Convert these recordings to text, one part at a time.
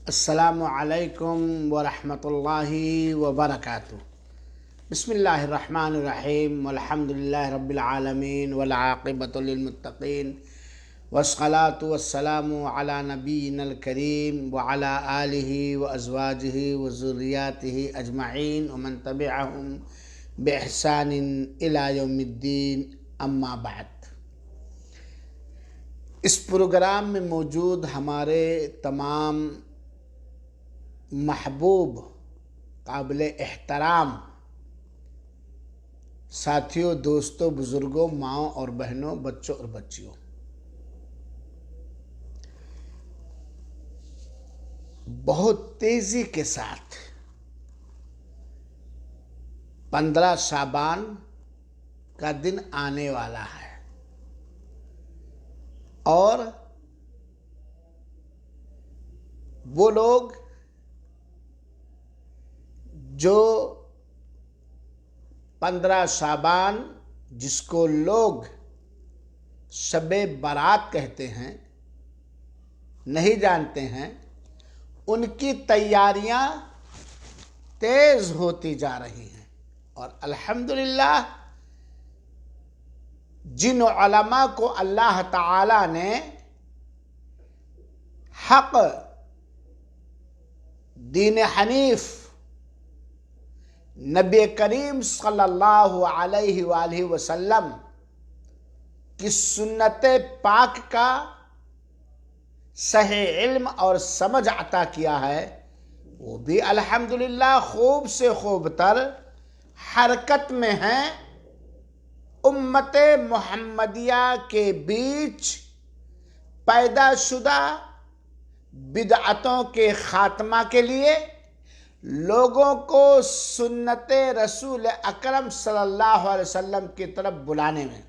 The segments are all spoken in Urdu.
السلام علیکم ورحمۃ اللہ وبرکاتہ۔ بسم اللہ الرحمن الرحیم والحمد للہ رب العالمین والعاقبۃ للمتقین والصلاۃ والسلام علی نبینا الکریم وعلی آلہ وازواجہ وذریاتہ اجمعین ومن تبعہم بإحسان الی یوم الدین، اما بعد۔ اس پروگرام میں موجود ہمارے تمام محبوب قابل احترام ساتھیوں، دوستوں، بزرگوں، ماؤں اور بہنوں، بچوں اور بچیوں، بہت تیزی کے ساتھ 15 شعبان کا دن آنے والا ہے اور وہ لوگ جو 15 شعبان جس کو لوگ شب برات کہتے ہیں نہیں جانتے ہیں، ان کی تیاریاں تیز ہوتی جا رہی ہیں، اور الحمدللہ جن علماء کو اللہ تعالی نے حق دین حنیف نبی کریم صلی اللہ علیہ وآلہ وسلم کی سنت پاک کا صحیح علم اور سمجھ عطا کیا ہے، وہ بھی الحمدللہ خوب سے خوب تر حرکت میں ہیں امت محمدیہ کے بیچ پیدا شدہ بدعتوں کے خاتمہ کے لیے، لوگوں کو سنت رسول اکرم صلی اللہ علیہ وسلم کی طرف بلانے میں۔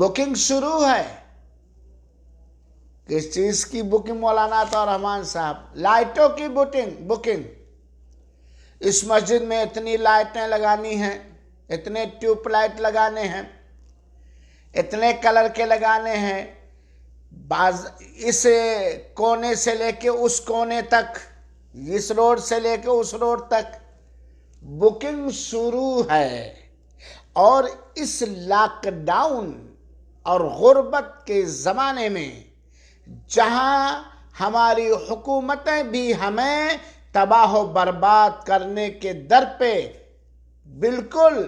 بکنگ شروع ہے۔ کس چیز کی بکنگ مولانا عطا الرحمن صاحب؟ لائٹوں کی بکنگ۔ اس مسجد میں اتنی لائٹیں لگانی ہیں، اتنے ٹیوب لائٹ لگانے ہیں، اتنے کلر کے لگانے ہیں، اس کونے سے لے کے اس کونے تک، اس روڈ سے لے کے اس روڈ تک بکنگ شروع ہے۔ اور اس لاک ڈاؤن اور غربت کے زمانے میں جہاں ہماری حکومتیں بھی ہمیں تباہ و برباد کرنے کے در پہ بالکل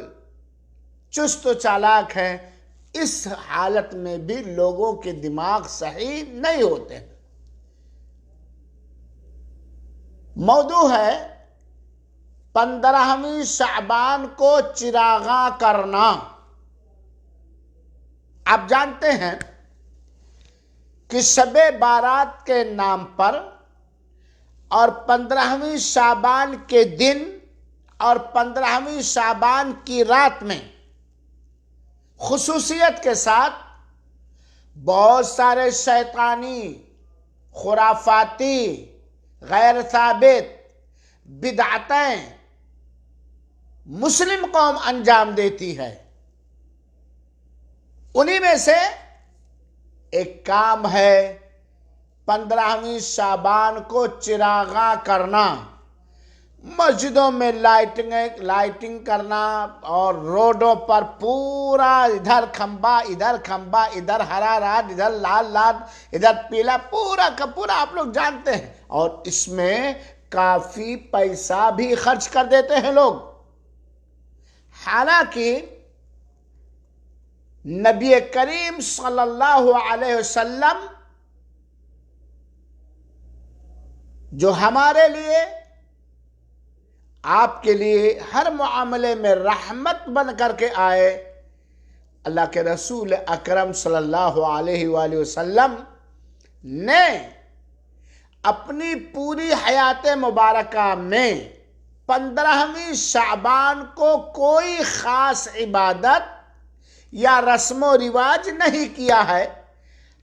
چست و چالاک ہیں، اس حالت میں بھی لوگوں کے دماغ صحیح نہیں ہوتے۔ موضوع ہے 15ویں شعبان کو چراغاں کرنا۔ آپ جانتے ہیں کہ شب بارات کے نام پر اور 15ویں شعبان کے دن اور 15ویں شعبان کی رات میں خصوصیت کے ساتھ بہت سارے شیطانی، خرافاتی، غیر ثابت بدعتیں مسلم قوم انجام دیتی ہے۔ انہی میں سے ایک کام ہے 15ویں شعبان کو چراغاں کرنا، مسجدوں میں لائٹنگ کرنا، اور روڈوں پر پورا ادھر کھمبا ادھر ہرا راڈ، ادھر لال ادھر پیلا، پورا کا پورا آپ لوگ جانتے ہیں، اور اس میں کافی پیسہ بھی خرچ کر دیتے ہیں لوگ۔ حالانکہ نبی کریم صلی اللہ علیہ وسلم جو ہمارے لیے، آپ کے لیے ہر معاملے میں رحمت بن کر کے آئے، اللہ کے رسول اکرم صلی اللہ علیہ وآلہ وسلم نے اپنی پوری حیات مبارکہ میں 15ویں شعبان کو کوئی خاص عبادت یا رسم و رواج نہیں کیا ہے۔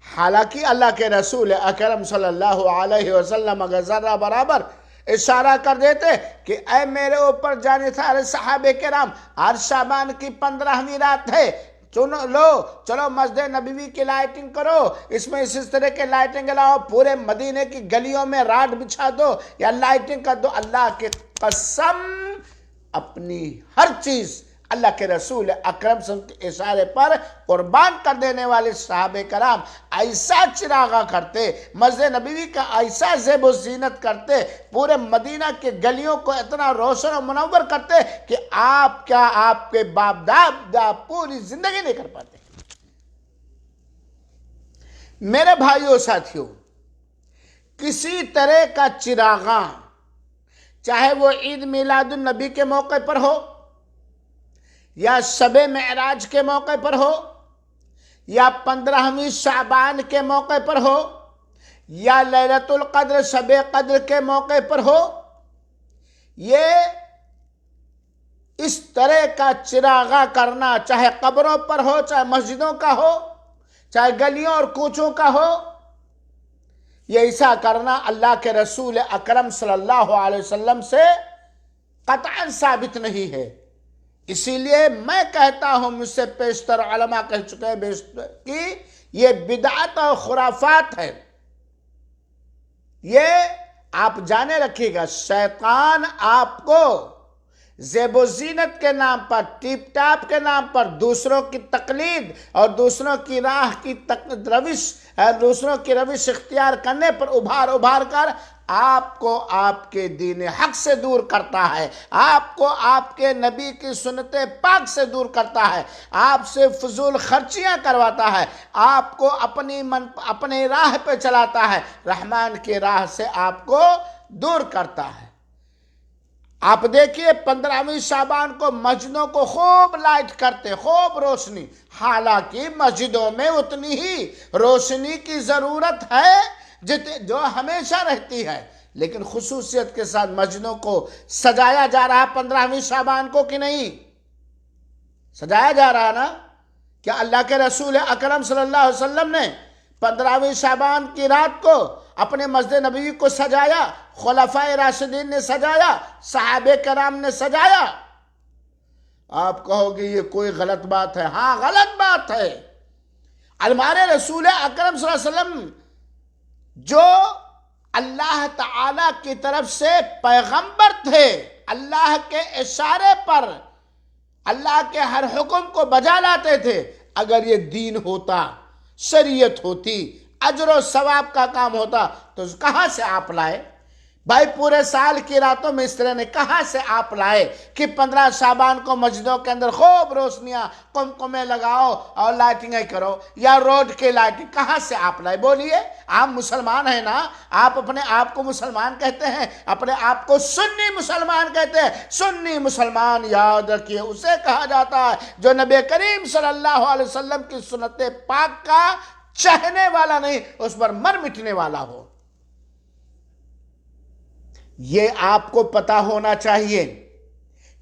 حالانکہ اللہ کے رسول اکرم صلی اللہ علیہ وسلم اگر ذرہ برابر اشارہ کر دیتے کہ اے میرے اوپر جانے سارے صحابہ کرام، ہر شعبان کی 15ویں رات ہے، چلو مسجد نبوی کی لائٹنگ کرو، اس میں اس طرح کے لائٹنگ لاؤ، پورے مدینے کی گلیوں میں راڈ بچھا دو یا لائٹنگ کر دو۔ اللہ کی قسم اپنی ہر چیز اللہ کے رسول اکرم صلی اللہ علیہ وسلم کے اشارے پر قربان کر دینے والے صحابہ کرام ایسا چراغا کرتے، مسجد نبوی کا ایسا زیب و زینت کرتے، پورے مدینہ کے گلیوں کو اتنا روشن و منور کرتے کہ آپ کیا، آپ کے باپ دادا پوری زندگی نہیں کر پاتے۔ میرے بھائیوں ساتھیوں، کسی طرح کا چراغاں، چاہے وہ عید میلاد النبی کے موقع پر ہو، یا شب معراج کے موقع پر ہو، یا 15ویں شعبان کے موقع پر ہو، یا لیلۃ القدر شب قدر کے موقع پر ہو، یہ اس طرح کا چراغاں کرنا، چاہے قبروں پر ہو، چاہے مسجدوں کا ہو، چاہے گلیوں اور کوچوں کا ہو، یہ ایسا کرنا اللہ کے رسول اکرم صلی اللہ علیہ وسلم سے قطعاً ثابت نہیں ہے۔ اسی لیے میں کہتا ہوں، مجھ سے پیشتر علماء کہہ چکے ہیں کہ یہ بدعت اور خرافات ہے۔ یہ آپ جانے رکھیے گا، شیطان آپ کو زیب و زینت کے نام پر، ٹیپ ٹاپ کے نام پر، دوسروں کی تقلید اور دوسروں کی راہ کی دوسروں کی روش اختیار کرنے پر ابھار کر آپ کو آپ کے دین حق سے دور کرتا ہے، آپ کو آپ کے نبی کی سنت پاک سے دور کرتا ہے، آپ سے فضول خرچیاں کرواتا ہے، آپ کو اپنی راہ پہ چلاتا ہے، رحمان کی راہ سے آپ کو دور کرتا ہے۔ آپ دیکھیے 15ویں شعبان کو مسجدوں کو خوب لائٹ کرتے، خوب روشنی، حالانکہ مسجدوں میں اتنی ہی روشنی کی ضرورت ہے جو ہمیشہ رہتی ہے، لیکن خصوصیت کے ساتھ مسجدوں کو سجایا جا رہا ہے 15ویں شعبان کو کہ نہیں؟ سجایا جا رہا نا؟ کیا اللہ کے رسول اکرم صلی اللہ علیہ وسلم نے 15ویں شعبان کی رات کو اپنے مسجد نبوی کو سجایا؟ خلفائے راشدین نے سجایا؟ صحابہ کرام نے سجایا؟ آپ کہو گے یہ کوئی غلط بات ہے۔ ہاں، غلط بات ہے۔ ہمارے رسول اکرم صلی اللہ علیہ وسلم جو اللہ تعالی کی طرف سے پیغمبر تھے، اللہ کے اشارے پر اللہ کے ہر حکم کو بجا لاتے تھے، اگر یہ دین ہوتا، شریعت ہوتی، اجر و ثواب کا کام ہوتا تو کہاں سے آپ لائے؟ بھائی پورے سال کی راتوں میں اس طرح نے کہاں سے آپ لائے کہ 15 شعبان کو مسجدوں کے اندر خوب روشنیاں قمقمے لگاؤ اور لائٹنگیں کرو، یا روڈ کے لائٹنگ کہاں سے آپ لائے؟ بولیے، آپ مسلمان ہیں نا؟ آپ اپنے آپ کو مسلمان کہتے ہیں، اپنے آپ کو سنی مسلمان کہتے ہیں۔ سنی مسلمان یاد رکھیے اسے کہا جاتا ہے جو نبی کریم صلی اللہ علیہ وسلم کی سنت پاک کا چاہنے والا نہیں، اس پر مر مٹنے والا ہو۔ یہ آپ کو پتا ہونا چاہیے،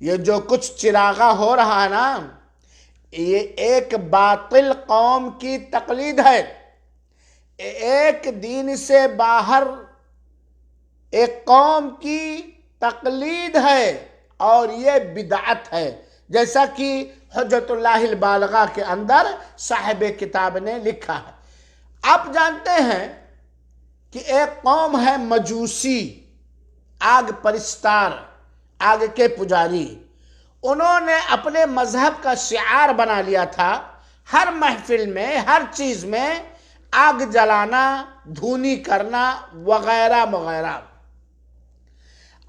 یہ جو کچھ چراغاں ہو رہا ہے نا، یہ ایک باطل قوم کی تقلید ہے، ایک دین سے باہر ایک قوم کی تقلید ہے، اور یہ بدعت ہے، جیسا کہ حجت اللہ البالغہ کے اندر صاحب کتاب نے لکھا ہے۔ آپ جانتے ہیں کہ ایک قوم ہے مجوسی، آگ پرستار، آگ کے پجاری۔ انہوں نے اپنے مذہب کا شعار بنا لیا تھا، ہر محفل میں، ہر چیز میں آگ جلانا، دھونی کرنا وغیرہ وغیرہ۔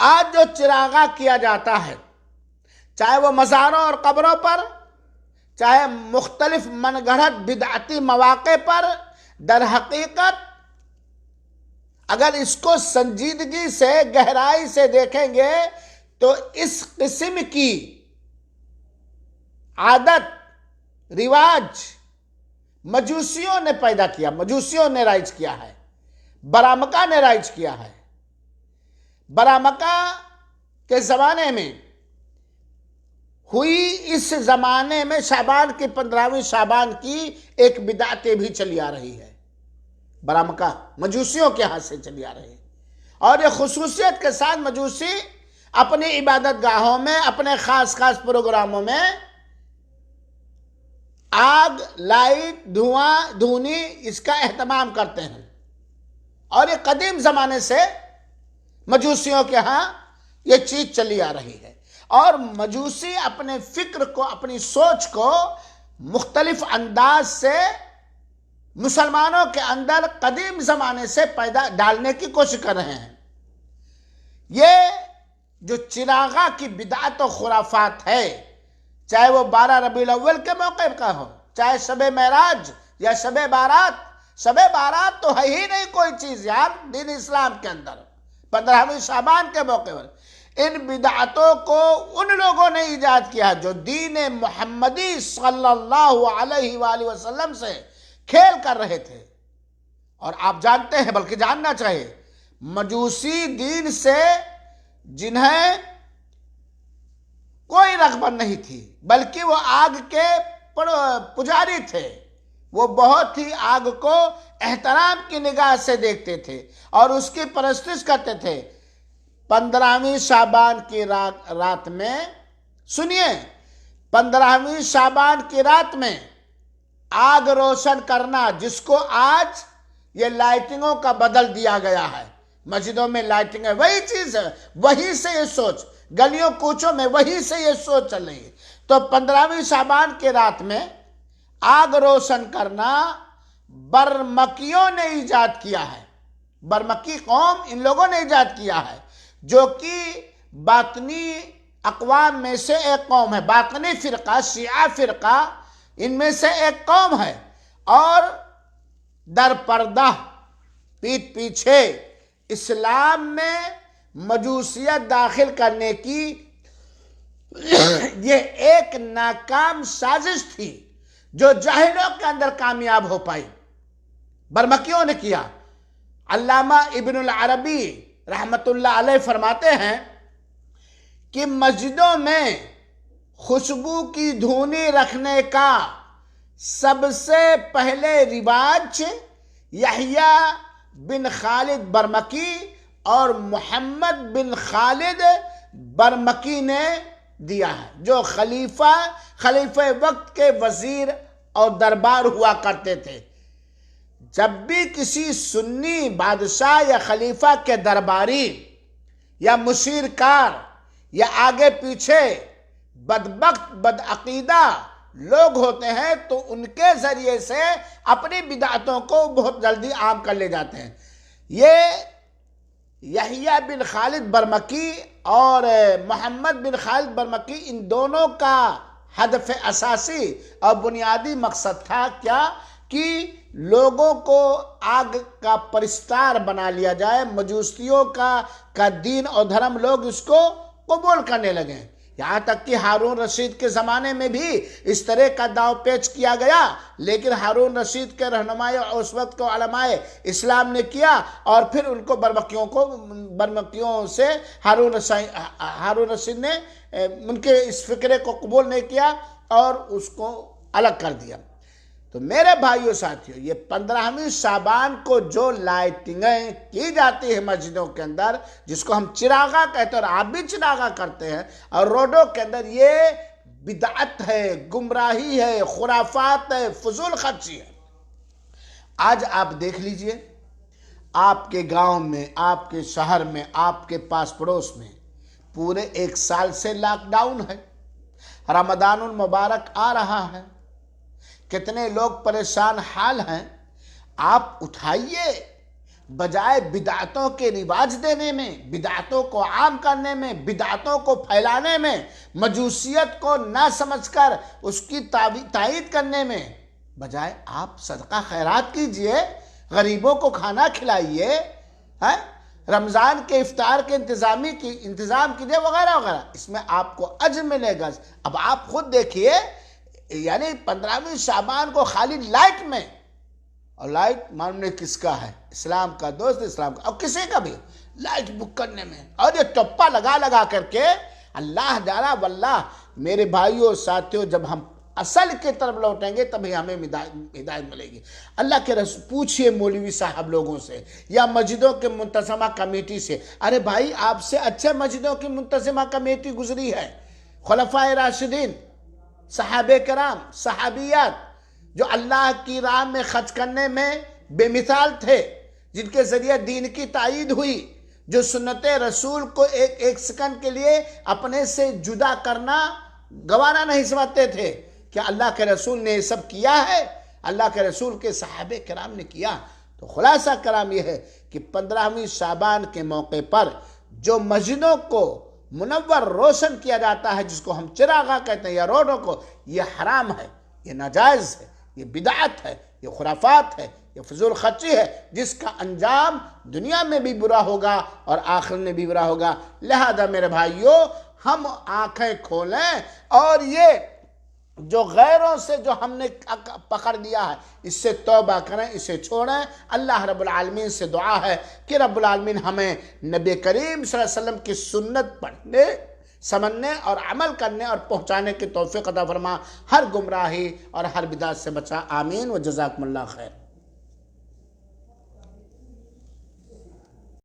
آج جو چراغاں کیا جاتا ہے، چاہے وہ مزاروں اور قبروں پر، چاہے مختلف من گھڑت بدعتی مواقع پر، در حقیقت اگر اس کو سنجیدگی سے، گہرائی سے دیکھیں گے تو اس قسم کی عادت، رواج مجوسیوں نے پیدا کیا، مجوسیوں نے رائج کیا ہے، برامکہ نے رائج کیا ہے۔ برامکہ کے زمانے میں ہوئی، اس زمانے میں شعبان کی 15ویں شعبان کی ایک بدعت بھی چلی آ رہی ہے، برامکہ مجوسیوں کے ہاتھ سے چلی آ رہی ہے۔ اور یہ خصوصیت کے ساتھ مجوسی اپنی عبادت گاہوں میں، اپنے خاص پروگراموں میں آگ، لائٹ، دھواں، دھونی اس کا اہتمام کرتے ہیں، اور یہ قدیم زمانے سے مجوسیوں کے ہاں یہ چیز چلی آ رہی ہے، اور مجوسی اپنے فکر کو، اپنی سوچ کو مختلف انداز سے مسلمانوں کے اندر قدیم زمانے سے پیدا ڈالنے کی کوشش کر رہے ہیں۔ یہ جو چراغاں کی بدعت و خرافات ہے، چاہے وہ 12 ربیع الاول کے موقع کا ہو، چاہے شب معراج یا شب بارات۔ شب بارات تو ہے ہی نہیں کوئی چیز یار دین اسلام کے اندر، 15ویں شعبان کے موقع پر۔ ان بدعتوں کو ان لوگوں نے ایجاد کیا جو دین محمدی صلی اللہ علیہ وآلہ وسلم سے کھیل کر رہے تھے۔ اور آپ جانتے ہیں، بلکہ جاننا چاہیے، مجوسی دین سے جنہیں کوئی رغبت نہیں تھی، بلکہ وہ آگ کے پجاری تھے، وہ بہت ہی آگ کو احترام کی نگاہ سے دیکھتے تھے اور اس کی پرستش کرتے تھے۔ 15ویں شعبان کی رات میں، سنیے، 15ویں شعبان کی رات میں آگ روشن کرنا، جس کو آج یہ لائٹنگوں کا بدل دیا گیا ہے، مسجدوں میں لائٹنگ ہے، وہی چیز ہے، وہی سے یہ سوچ، گلیوں کوچوں میں وہی سے یہ سوچ چل رہی ہے۔ تو 15ویں شعبان کی رات میں آگ روشن کرنا برمکیوں نے ایجاد کیا ہے۔ برمکی قوم، ان لوگوں نے ایجاد کیا ہے، جو کہ باطنی اقوام میں سے ایک قوم ہے، باطنی فرقہ، شیعہ فرقہ، ان میں سے ایک قوم ہے، اور در پردہ، پیٹھ پیچھے اسلام میں مجوسیت داخل کرنے کی یہ ایک ناکام سازش تھی جو جاہلوں کے اندر کامیاب ہو پائی۔ برمکیوں نے کیا۔ علامہ ابن العربی رحمت اللہ علیہ فرماتے ہیں کہ مسجدوں میں خوشبو کی دھونی رکھنے کا سب سے پہلے رواج یحییٰ بن خالد برمکی اور محمد بن خالد برمکی نے دیا ہے، جو خلیفہ وقت کے وزیر اور دربار ہوا کرتے تھے۔ جب بھی کسی سنی بادشاہ یا خلیفہ کے درباری یا مشیر کار یا آگے پیچھے بدبخت بدعقیدہ لوگ ہوتے ہیں تو ان کے ذریعے سے اپنی بدعتوں کو بہت جلدی عام کر لے جاتے ہیں۔ یہ یحییٰ بن خالد برمکی اور محمد بن خالد برمکی، ان دونوں کا ہدف اساسی اور بنیادی مقصد تھا کیا؟ کہ لوگوں کو آگ کا پرستار بنا لیا جائے، مجوسیوں کا دین اور دھرم لوگ اس کو قبول کرنے لگے۔ یہاں تک کہ ہارون رشید کے زمانے میں بھی اس طرح کا داؤ پیچ کیا گیا، لیکن ہارون رشید کے رہنمائی اور اس وقت کو علماء اسلام نے کیا، اور پھر ان کو برمکیوں سے ہارون رشید نے ان کے اس فکرے کو قبول نہیں کیا اور اس کو الگ کر دیا۔ تو میرے بھائیوں ساتھیوں، یہ 15ویں شعبان کو جو لائٹنگیں کی جاتی ہیں مسجدوں کے اندر، جس کو ہم چراغاں کہتے ہیں اور آپ بھی چراغاں کرتے ہیں، اور روڈوں کے اندر، یہ بدعت ہے، گمراہی ہے، خرافات ہے، فضول خرچی ہے۔ آج آپ دیکھ لیجئے، آپ کے گاؤں میں، آپ کے شہر میں، آپ کے پاس پڑوس میں پورے 1 سال سے لاک ڈاؤن ہے، رمضان المبارک آ رہا ہے، کتنے لوگ پریشان حال ہیں۔ آپ اٹھائیے، بجائے بدعتوں کے رواج دینے میں، بدعتوں کو عام کرنے میں، بدعتوں کو پھیلانے میں، مجوسیت کو نہ سمجھ کر اس کی تائید کرنے میں، بجائے آپ صدقہ خیرات کیجئے، غریبوں کو کھانا کھلائیے، رمضان کے افطار کے انتظام کیجئے، وغیرہ وغیرہ، اس میں آپ کو اجر ملے گا۔ اب آپ خود دیکھیے، یعنی 15ویں شعبان کو خالی لائٹ میں، اور لائٹ ماننے کس کا ہے؟ اسلام کا، دوست اسلام کا، اور کسی کا بھی، لائٹ بک کرنے میں، اور یہ ٹپا لگا کر کے اللہ جانا۔ واللہ میرے بھائیوں ساتھیوں، جب ہم اصل کی طرف لوٹیں گے تبھی ہمیں ہدایت ملے گی۔ اللہ کے رسول، پوچھئے مولوی صاحب لوگوں سے یا مسجدوں کے منتظمہ کمیٹی سے، ارے بھائی آپ سے اچھے مسجدوں کی منتظمہ کمیٹی گزری ہے، خلفائے راشدین، صحابہ کرام، صحابیات جو اللہ کی راہ میں خرچ کرنے میں بے مثال تھے، جن کے ذریعے دین کی تائید ہوئی، جو سنت رسول کو ایک ایک سیکنڈ کے لیے اپنے سے جدا کرنا گوارا نہیں سمجھتے تھے. کیا اللہ کے رسول نے یہ سب کیا ہے؟ اللہ کے رسول کے صحابہ کرام نے کیا. تو خلاصہ کرام یہ ہے کہ 15ویں شعبان کے موقع پر جو مسجدوں کو منور روشن کیا جاتا ہے، جس کو ہم چراغاں کہتے ہیں، یا روڈوں کو، یہ حرام ہے، یہ ناجائز ہے، یہ بدعت ہے، یہ خرافات ہے، یہ فضول خرچی ہے، جس کا انجام دنیا میں بھی برا ہوگا اور آخرت میں بھی برا ہوگا. لہذا میرے بھائیوں، ہم آنکھیں کھولیں اور یہ جو غیروں سے جو ہم نے پکڑ لیا ہے، اس سے توبہ کریں، اسے چھوڑیں. اللہ رب العالمین سے دعا ہے کہ رب العالمین ہمیں نبی کریم صلی اللہ علیہ وسلم کی سنت پڑھنے، سمجھنے اور عمل کرنے اور پہنچانے کی توفیق عطا فرما. ہر گمراہی اور ہر بدعت سے بچا. آمین و جزاکم اللہ خیر.